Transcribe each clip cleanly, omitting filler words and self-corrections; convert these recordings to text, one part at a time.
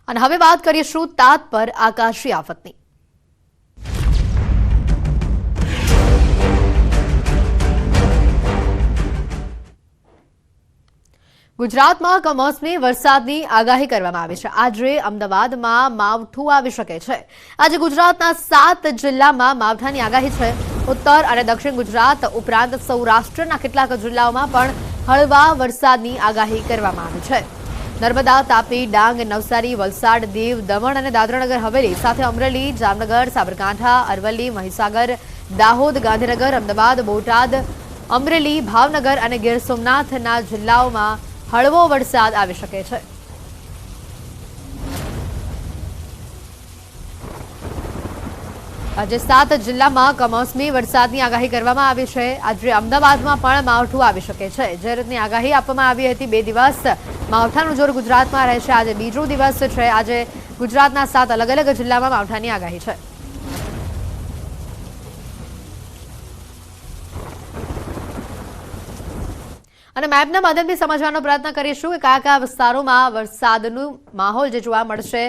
અને હવે વાત કરીશું તાત પર આકાશી આફતની। ગુજરાતમાં કમોસમી વરસાદની આગાહી કરવામાં આવી છે। આજે અમદાવાદમાં માવઠું આવી શકે છે। આજે ગુજરાતના 7 જિલ્લામાં માવઠાની આગાહી છે। ઉત્તર અને દક્ષિણ ગુજરાત ઉપરાંત સૌરાષ્ટ્રના કેટલાક જિલ્લાઓમાં પણ હળવા વરસાદની આગાહી કરવામાં આવી છે। નર્મદા, તાપી, ડાંગ, નવસારી, વલસાડ, દીવ, દમણ અને દાદરાનગર હવેલી સાથે અમરેલી, જામનગર, સાબરકાંઠા, અરવલ્લી, મહીસાગર, દાહોદ, ગાંધીનગર, અમદાવાદ, બોટાદ, અમરેલી, ભાવનગર અને ગીર સોમનાથના જિલ્લાઓમાં હળવો વરસાદ આવી શકે છે। આજે 7 જિલ્લામાં કમોસમી વરસાદની આગાહી કરવામાં આવી છે। આજે અમદાવાદમાં પણ માવઠું આવી શકે છે। જે રીતની આગાહી આપવામાં આવી હતી 2 દિવસ માવઠાનું જોર ગુજરાતમાં રહેશે। આજે બીજો દિવસ છે। આજે ગુજરાતના 7 અલગ અલગ જિલ્લામાં માવઠાની આગાહી છે। અને મેપના માધ્યમથી સમજવાનો પ્રયત્ન કરીશું કે કયા કયા વિસ્તારોમાં વરસાદનું માહોલ જે જોવા મળશે।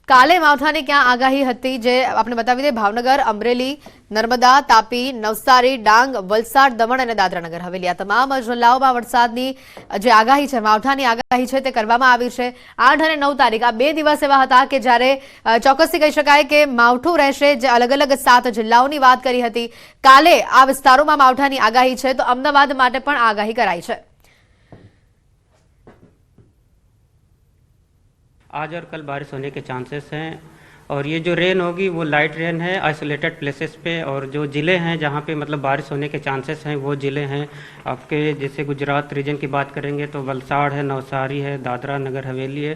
કાલે માવઠાની ક્યાં આગાહી હતી જે આપણે બતાવી દઈએ। ભાવનગર, અમરેલી, નર્મદા, તાપી, નવસારી, ડાંગ, વલસાડ, દમણ અને દાદરાનગર હવેલી આ તમામ જિલ્લાઓમાં વરસાદની જે આગાહી છે, માવઠાની આગાહી છે તે કરવામાં આવી છે। 8 અને 9 તારીખ આ 2 દિવસ એવા હતા કે જ્યારે ચોક્કસથી કહી શકાય કે માવઠું રહેશે। જે અલગ અલગ 7 જિલ્લાઓની વાત કરી હતી। કાલે આ વિસ્તારોમાં માવઠાની આગાહી છે તો અમદાવાદ માટે પણ આગાહી કરાઈ છે। आज और कल बारिश होने के चांसेस हैं और ये जो रेन होगी वो लाइट रेन है आइसोलेटेड प्लेसेस पे। और जो ज़िले हैं जहाँ पे मतलब बारिश होने के चांसेस हैं वो ज़िले हैं आपके, जैसे गुजरात रीजन की बात करेंगे तो वलसाड़ है, नवसारी है, दादरा नगर हवेली है।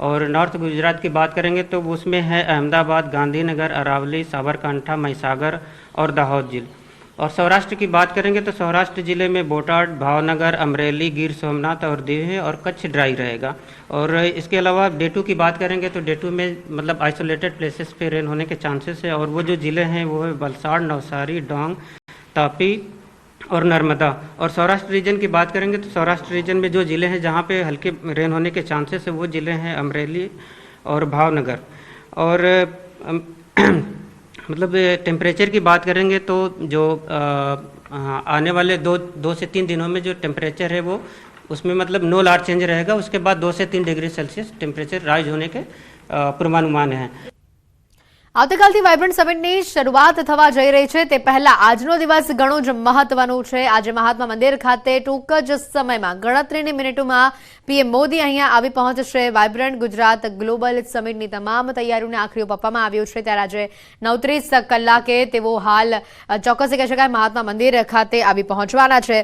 और नॉर्थ गुजरात की बात करेंगे तो उसमें है अहमदाबाद, गांधीनगर, अरावली, साबरकांठा, महीसागर और दाहोद जिले। और सौराष्ट्र की बात करेंगे तो सौराष्ट्र ज़िले में बोटाड, भावनगर, अमरेली, गिर सोमनाथ और दीव है और कच्छ ड्राई रहेगा। और इसके अलावा डे 2 की बात करेंगे तो डे 2 में मतलब आइसोलेटेड प्लेसेस पे रेन होने के चांसेस है। और वो जो ज़िले हैं वो है वलसाड़, नवसारी, डांग, तापी और नर्मदा। और सौराष्ट्र रीजन की बात करेंगे तो सौराष्ट्र रीजन में जो ज़िले हैं जहाँ पे हल्के रेन होने के चांसेस है वो ज़िले हैं अमरेली और भावनगर। और मतलब टेम्परेचर की बात करेंगे तो जो आने वाले दो से 3 दिनों में जो टेम्परेचर है वो उसमें मतलब नो लार्ज चेंज रहेगा। उसके बाद 2 से 3 डिग्री सेल्सियस टेम्परेचर राइज होने के पूर्वानुमान है। આવતીકાલથી વાઇબ્રન્ટ સમિટની શરૂઆત થવા જઈ રહી છે તે પહેલા આજનો દિવસ ઘણો જ મહત્વનો છે। આજે મહાત્મા મંદિર ખાતે ટૂંક જ સમયમાં ગણતરીની મિનિટોમાં પીએમ મોદી અહીંયા આવી પહોંચશે। વાઇબ્રન્ટ ગુજરાત ગ્લોબલ સમિટની તમામ તૈયારીઓને આખરી ઓપ આપવામાં આવ્યો છે। ત્યારે આજે 9:30 કલાકે તેઓ હાલ ચોક્કસ કહી શકાય મહાત્મા મંદિર ખાતે આવી પહોંચવાના છે।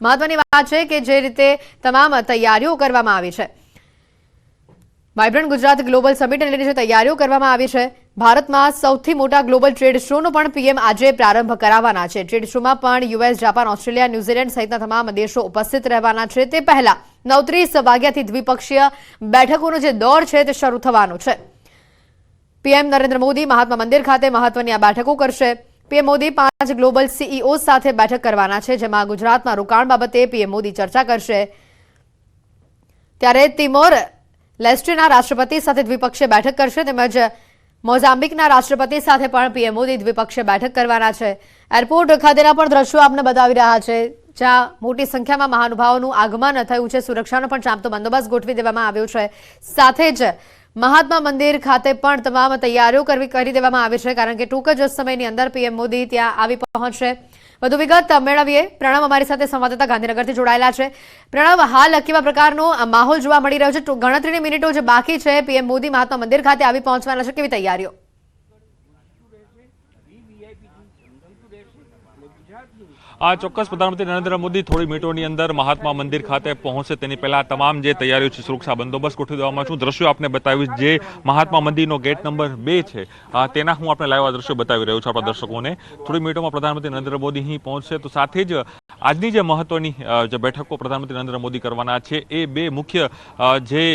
મહત્વની વાત છે કે જે રીતે તમામ તૈયારીઓ કરવામાં આવી છે। વાઇબ્રન્ટ ગુજરાત ગ્લોબલ સમિટને લઈને જે તૈયારીઓ કરવામાં આવી છે। ભારતમાં સૌથી મોટા ગ્લોબલ ટ્રેડ શોનો પણ પીએમ આજે પ્રારંભ કરાવવાના છે। ટ્રેડ શોમાં પણ યુએસ, જાપાન, ઓસ્ટ્રેલિયા, ન્યૂઝીલેન્ડ સહિતના તમામ દેશો ઉપસ્થિત રહેવાના છે। તે પહેલા 9:30 વાગ્યાથી દ્વિપક્ષીય બેઠકોનો જે દોર છે તે શરૂ થવાનો છે। પીએમ નરેન્દ્ર મોદી મહાત્મા મંદિર ખાતે મહત્વની આ બેઠકો કરશે। પીએમ મોદી 5 ગ્લોબલ સીઈઓ સાથે બેઠક કરવાના છે, જેમાં ગુજરાતમાં રોકાણ બાબતે પીએમ મોદી ચર્ચા કરશે। ત્યારે તિમોર લેસ્ટેના રાષ્ટ્રપતિ સાથે દ્વિપક્ષીય બેઠક કરશે, તેમજ મોઝામ્બિકના રાષ્ટ્રપતિ સાથે પણ પીએમ મોદી દ્વિપક્ષીય બેઠક કરવાના છે। એરપોર્ટ ખાતેના પણ દ્રશ્યો આપને બતાવી રહ્યા છે, જ્યાં મોટી સંખ્યામાં મહાનુભાવોનું આગમન થયું છે। સુરક્ષાનો પણ ચાંપતો બંદોબસ્ત ગોઠવી દેવામાં આવ્યો છે। સાથે જ મહાત્મા મંદિર ખાતે પણ તમામ તૈયારીઓ કરી દેવામાં આવી છે, કારણ કે ટૂંક જ સમયની અંદર પીએમ મોદી ત્યાં આવી પહોંચશે। વધુ વિગત મેળવીએ। પ્રણવ અમારી સાથે સંવાદદાતા ગાંધીનગરથી જોડાયેલા છે। પ્રણવ, હાલ કેવા પ્રકારનો માહોલ જોવા મળી રહ્યો છે? ગણતરીની મિનિટો જે બાકી છે, પીએમ મોદી મહાત્મા મંદિર ખાતે આવી પહોંચવાના છે, કેવી તૈયારીઓ? આ ચોક્કસ પ્રધાનમંત્રી નરેન્દ્ર મોદી થોડી મિનિટોની અંદર મહાત્મા મંદિર ખાતે પહોંચશે તેની પહેલા તમામ જે તૈયારીઓ છે સુરક્ષા બંદોબસ્ત ગોઠવી દેવામાં છું। દ્રશ્યો આપને બતાવીશ જે મહાત્મા મંદિરનો ગેટ નંબર 2 છે તેના હું આપણે લાઈવ દ્રશ્યો બતાવી રહ્યો છું આપણા દર્શકોને। થોડી મિનિટોમાં પ્રધાનમંત્રી નરેન્દ્ર મોદી અહીં પહોંચશે, તો સાથે જ આજની જે મહત્વની જે બેઠકો પ્રધાનમંત્રી નરેન્દ્ર મોદી કરવાના છે એ 2 મુખ્ય જે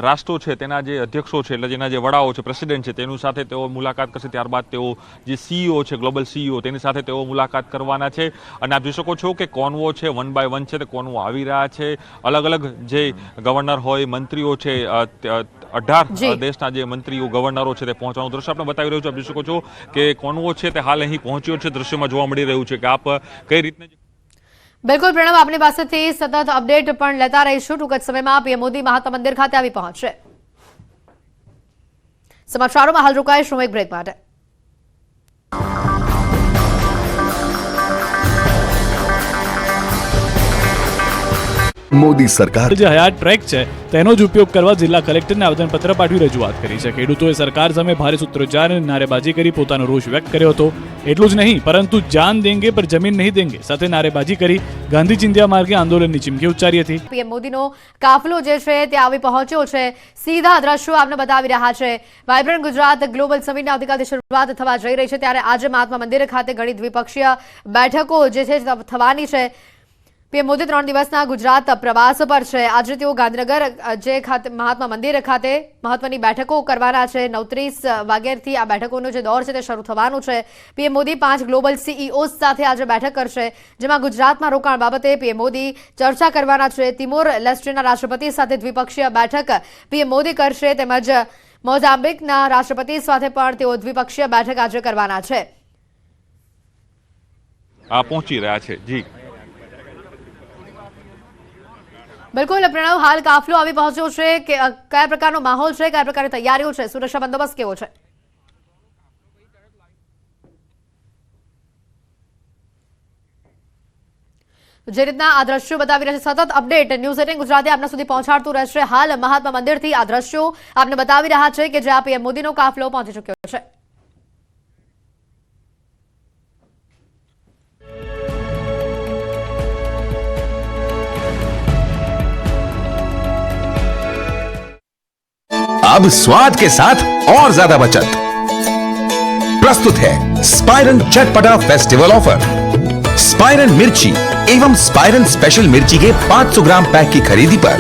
રાષ્ટ્રો છે તેના જે અધ્યક્ષો છે, એટલે જેના જે વડાઓ છે, પ્રેસિડેન્ટ છે, તેની સાથે તેઓ મુલાકાત કરશે। ત્યારબાદ તેઓ જે સીઈઓ છે, ગ્લોબલ સીઈઓ, તેની સાથે તેઓ મુલાકાત કરવાના છે। અને આપ જોઈ શકો છો કે કોન્વો છે 1 બાય 1 છે તે કોન્વો આવી રહ્યા છે. અલગ અલગ જે ગવર્નર હોય, મંત્રીઓ છે, 18 દેશના જે મંત્રીઓ ગવર્નરો છે તે પહોંચવાનું દ્રશ્ય આપણે બતાવી રહ્યું છે. આપ જોઈ શકો છો કે કોન્વો છે તે હાલ અહીં પહોંચ્યો છે. દ્રશ્યમાં જોવા મળી રહ્યું છે કે આપ કઈ રીતના બિલકુલ પ્રણવ, આપની પાસેથી સતત અપડેટ પણ લેતા રહીશું. ટૂંક જ સમયમાં પીએમ મોદી મહાત્મા મંદિર ખાતે આવી પહોંચશે. સમાચારોમાં હાલ રોકાઈશું એક બ્રેક માટે. મોદી સરકાર જે હયાત ટ્રેક છે તેનો જ ઉપયોગ કરવા જિલ્લા કલેક્ટરને આવેદનપત્ર પાઠવી રજૂઆત કરી છે. ખેડૂતોએ સરકાર સામે ભારે સૂત્રોચ્ચાર અને નારેબાજી કરી પોતાનો રોષ વ્યક્ત કર્યો હતો. એટલું જ નહીં પરંતુ જાન દેંગે પર જમીન નહીં દેંગે સાથે નારેબાજી કરી ગાંધી ચિંધ્યા માર્ગે આંદોલનની ચીમકી ઉચ્ચારી હતી. પીએમ મોદીનો કાફલો જે છે તે આવી પહોંચ્યો છે. સીધા દ્રશ્યો આપને બતાવી રહ્યા છે. વાઇબ્રન્ટ ગુજરાત ગ્લોબલ સમિટની આવતીકાલથી શરૂઆત થવા જઈ રહી છે, ત્યારે આજે મહાત્મા મંદિર ખાતે ઘણી દ્વિપક્ષીય બેઠકો જે છે થવાની છે. પીએમ મોદી 3 દિવસના ગુજરાત પ્રવાસ પર છે. આજે તેઓ ગાંધીનગર જે ખાતે મહાત્મા મંદિર ખાતે મહત્વની બેઠકો કરવાના છે. 9:30 વાગ્યાથી આ બેઠકોનો જે દોર છે તે શરૂ થવાનું છે. પીએમ મોદી 5 ગ્લોબલ સીઈઓ સાથે આજે બેઠક કરશે, જેમાં ગુજરાતમાં રોકાણ બાબતે પીએમ મોદી ચર્ચા કરવાના છે. તિમોર લેસ્ટેના રાષ્ટ્રપતિ સાથે દ્વિપક્ષીય બેઠક પીએમ મોદી કરશે, તેમજ મોઝામ્બિકના રાષ્ટ્રપતિ સાથે પણ તેઓ દ્વિપક્ષીય બેઠક આજે કરવાના છે. પહોંચી રહ્યા છે. જી બિલકુલ પ્રણવ, હાલ કાફલો આવી પહોંચ્યો છે કે કયા પ્રકારનો માહોલ છે, કયા પ્રકારની તૈયારીઓ છે, સુરક્ષા બંદોબસ્ત કેવો છે? જે રીતના આ દ્રશ્યો બતાવી રહ્યા છે, સતત અપડેટ ન્યૂઝ 18 ગુજરાતી આપના સુધી પહોંચાડતું રહેશે. હાલ મહાત્મા મંદિરથી આ દ્રશ્યો આપને બતાવી રહ્યા છે કે જ્યાં પીએમ મોદીનો કાફલો પહોંચી ચૂક્યો છે. अब स्वाद के साथ और ज्यादा बचत प्रस्तुत है स्पाइरन चटपटा फेस्टिवल ऑफर. स्पाइरन मिर्ची एवं स्पाइरन स्पेशल मिर्ची के 500 ग्राम पैक की खरीदी पर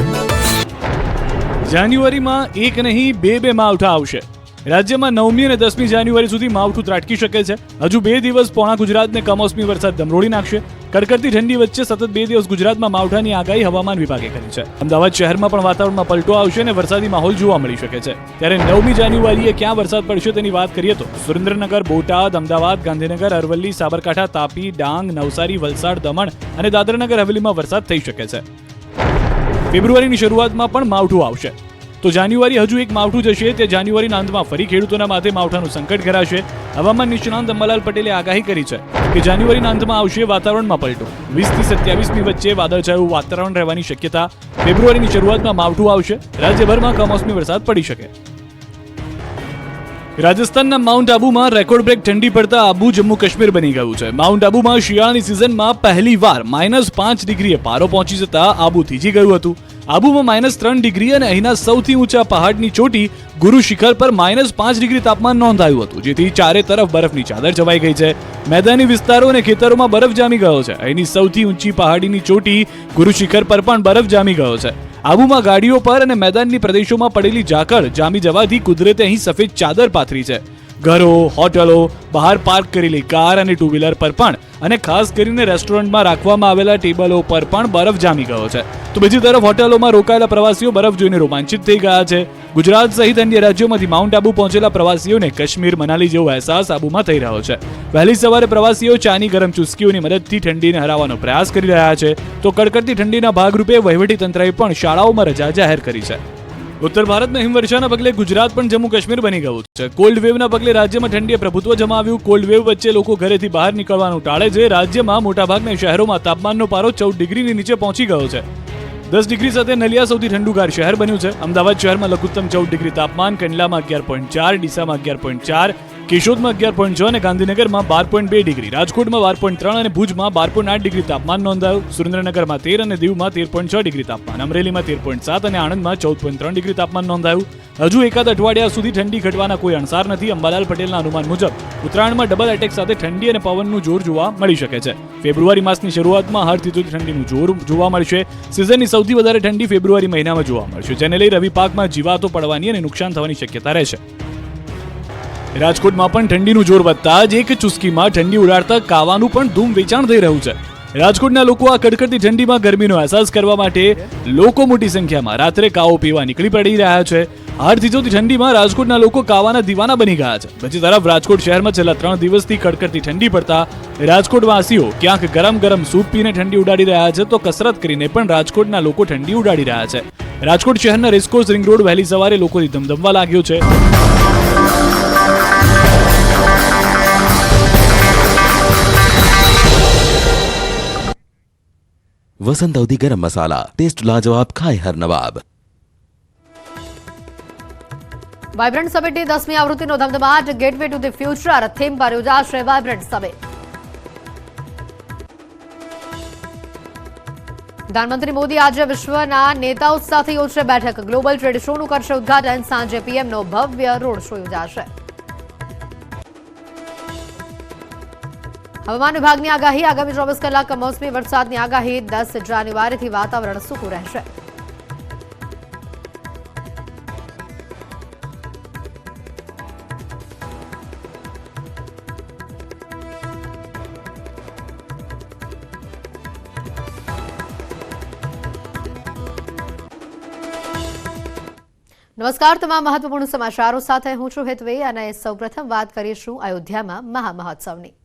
જાન્યુઆરીમાં એક નહીં બે માવઠા આવશે. રાજ્યમાં 9મી અને 10મી જાન્યુઆરી સુધી માવઠું ત્રાટકી શકે છે. હજુ 2 દિવસ પોણા ગુજરાતને કમોસમી વરસાદ દમરોળી નાખશે. કડકડતી ઠંડી વચ્ચે સતત 2 દિવસ ગુજરાતમાં માવઠાની આગાહી હવામાન વિભાગે કરી છે. અમદાવાદ શહેરમાં પણ વાતાવરણમાં પલટો આવશે અને વરસાદી માહોલ જોવા મળી શકે છે. ત્યારે 9મી જાન્યુઆરીએ ક્યાં વરસાદ પડશે તેની વાત કરીએ તો સુરેન્દ્રનગર, બોટાદ, અમદાવાદ, ગાંધીનગર, અરવલ્લી, સાબરકાંઠા, તાપી, ડાંગ, નવસારી, વલસાડ, દમણ અને દાદરાનગર હવેલીમાં વરસાદ થઈ શકે છે. ફેબ્રુઆરીની શરૂઆતમાં પણ માવઠું આવશે. તો જાન્યુઆરી હજુ એક માવઠું જશે તે જાન્યુઆરીના અંતમાં ફરી ખેડૂતોના માથે માવઠાનું સંકટ ઘેરાશે. હવામાન નિષ્ણાંત અંબાલાલ પટેલે આગાહી કરી છે કે જાન્યુઆરીના અંતમાં આવશે વાતાવરણમાં પલટો. 20 થી 27મી વચ્ચે વાદળછાયું વાતાવરણ રહેવાની શક્યતા. ફેબ્રુઆરીની શરૂઆતમાં માવઠું આવશે. રાજ્યભરમાં કમોસમી વરસાદ પડી શકે. રાજસ્થાનના માઉન્ટ આબુમાં રેકોર્ડ બ્રેક ઠંડી પડતા આબુ જમ્મુ કાશ્મીર બની ગયું છે. માઉન્ટ આબુમાં શિયાળાની સિઝનમાં પહેલીવાર -5 ડિગ્રીએ પારો પહોંચી જતા આબુ થીજી ગયું હતું. આબુમાં -3 ડિગ્રી અને અહીંના સૌથી ઊંચા પહાડની ચોટી ગુરુ શિખર પર -5 ડિગ્રી તાપમાન નોંધાયું હતું, જેથી ચારે તરફ બરફની ચાદર છવાઈ ગઈ છે. મેદાની વિસ્તારો અને ખેતરોમાં બરફ જામી ગયો છે. અહીંની સૌથી ઊંચી પહાડીની ચોટી ગુરુ શિખર પર પણ બરફ જામી ગયો છે. આબુમાં ગાડીઓ પર અને મેદાનની પ્રદેશોમાં પડેલી ઝાકળ જામી જવાથી કુદરતે અહીં સફેદ ચાદર પાથરી છે. ઘરો, હોટલો, બહાર પાર્ક કરેલી કાર અને ટુ વ્હીલર પર પણ અને ખાસ કરીને રેસ્ટોરન્ટમાં રાખવામાં આવેલા ટેબલો પર પણ બરફ જામી ગયો છે. તો બીજી તરફ હોટલોમાં રોકાયેલા પ્રવાસીઓ બરફ જોઈને રોમાંચિત થઈ ગયા છે. ગુજરાત સહિત અન્ય રાજ્યોમાંથી માઉન્ટ આબુ પહોંચેલા પ્રવાસીઓને કાશ્મીર, મનાલી જેવો અહેસાસ આબુમાં થઈ રહ્યો છે. વહેલી સવારે પ્રવાસીઓ ચાની ગરમ ચુસ્કીઓની મદદથી ઠંડીને હરાવવાનો પ્રયાસ કરી રહ્યા છે. તો કડકડતી ઠંડીના ભાગરૂપે વહીવટીતંત્રએ પણ શાળાઓમાં રજા જાહેર કરી છે. ઉત્તર ભારતમાં હિમવર્ષાના પગલે ગુજરાત પણ જમ્મુ કાશ્મીર બની ગયું છે. કોલ્ડ વેવના પગલે રાજ્યમાં ઠંડીએ પ્રભુત્વ જમાવ્યું. કોલ્ડ વેવ વચ્ચે લોકો ઘરેથી બહાર નીકળવાનું ટાળે છે. રાજ્યમાં મોટાભાગના શહેરોમાં તાપમાનનો પારો 14 ડિગ્રીની નીચે પહોંચી ગયો છે. 10 ડિગ્રી સાથે નલિયા સૌથી ઠંડુગાર શહેર બન્યું છે. અમદાવાદ શહેરમાં લઘુત્તમ 14 ડિગ્રી તાપમાન, કંડલામાં 11.4, ડીસામાં 11.4, કેશોદમાં 11.6 અને ગાંધીનગરમાં 12.2 ડિગ્રી, રાજકોટમાં 12.3 અને ભુજમાં 12.8 ડિગ્રી તાપમાન નોંધાયું. સુરેન્દ્રનગરમાં 13 અને દીવમાં 13.6 ડિગ્રી તાપમાન, અમરેલીમાં 13.7 અને આણંદમાં 14.3 ડિગ્રી તાપમાન નોંધાયું. હજુ એકાદ અઠવાડિયા સુધી ઠંડી ઘટવાના કોઈ અણસાર નથી. અંબાલાલ પટેલના અનુમાન મુજબ ઉત્તરાયણમાં ડબલ એટેક સાથે ઠંડી અને પવનનું જોર જોવા મળી શકે છે. ફેબ્રુઆરી માસની શરૂઆતમાં હળતીથી ઠંડીનું જોર જોવા મળશે. સિઝનની સૌથી વધારે ઠંડી ફેબ્રુઆરી મહિનામાં જોવા મળશે, જેને લઈ રવિ પાકમાં જીવાતો પડવાની અને નુકસાન થવાની શક્યતા રહેશે. રાજકોટમાં પણ ઠંડીનું જોર વધતા જ એક ચુસ્કીમાં ઠંડી ઉડાડતા કાવાનું પણ ધૂમ વેચાણ થઈ રહ્યું છે. રાજકોટના લોકો આ કડકડતી ઠંડીમાં ગરમીનો અહેસાસ કરવા માટે લોકો મોટી સંખ્યામાં રાત્રે કાવો પીવા નીકળી પડી રહ્યા છે. હાડ થીજવતી ઠંડીમાં રાજકોટના લોકો કાવાના દીવાના બની ગયા છે. બીજી તરફ રાજકોટ શહેરમાં છેલ્લા 3 દિવસથી કડકડતી ઠંડી પડતા રાજકોટવાસીઓ ક્યાંક ગરમ ગરમ સૂપ પીને ઠંડી ઉડાડી રહ્યા છે, તો કસરત કરીને પણ રાજકોટના લોકો ઠંડી ઉડાડી રહ્યા છે. રાજકોટ શહેરના રેસકોર્સ રિંગ રોડ વહેલી સવારે લોકોથી ધમધમવા લાગ્યો છે. वसंत अवधि गरम मसाला, टेस्ट लाजवाब, खाए हर नवाब. વાઇબ્રન્ટ સમિટની 10મી આવૃત્તિનો ધમધમાટ. Gateway to the future theme પર યોજાશે વાઇબ્રન્ટ સમિટ. પ્રધાનમંત્રી મોદી આજે વિશ્વના નેતાઓ સાથે યોજશે બેઠક. ગ્લોબલ ટ્રેડ શોનું કરશે ઉદઘાટન. સાંજે પીએમનો ભવ્ય રોડ શો યોજાશે. હવામાન વિભાગની આગાહી. આગામી 24 કલાક કમોસમી વરસાદની આગાહી. 10 જાન્યુઆરીથી વાતાવરણ સૂકું રહેશે. નમસ્કાર. તમામ મહત્વપૂર્ણ સમાચારો સાથે હું છું હેતવી અને સૌપ્રથમ વાત કરીશું અયોધ્યામાં મહામહોત્સવની.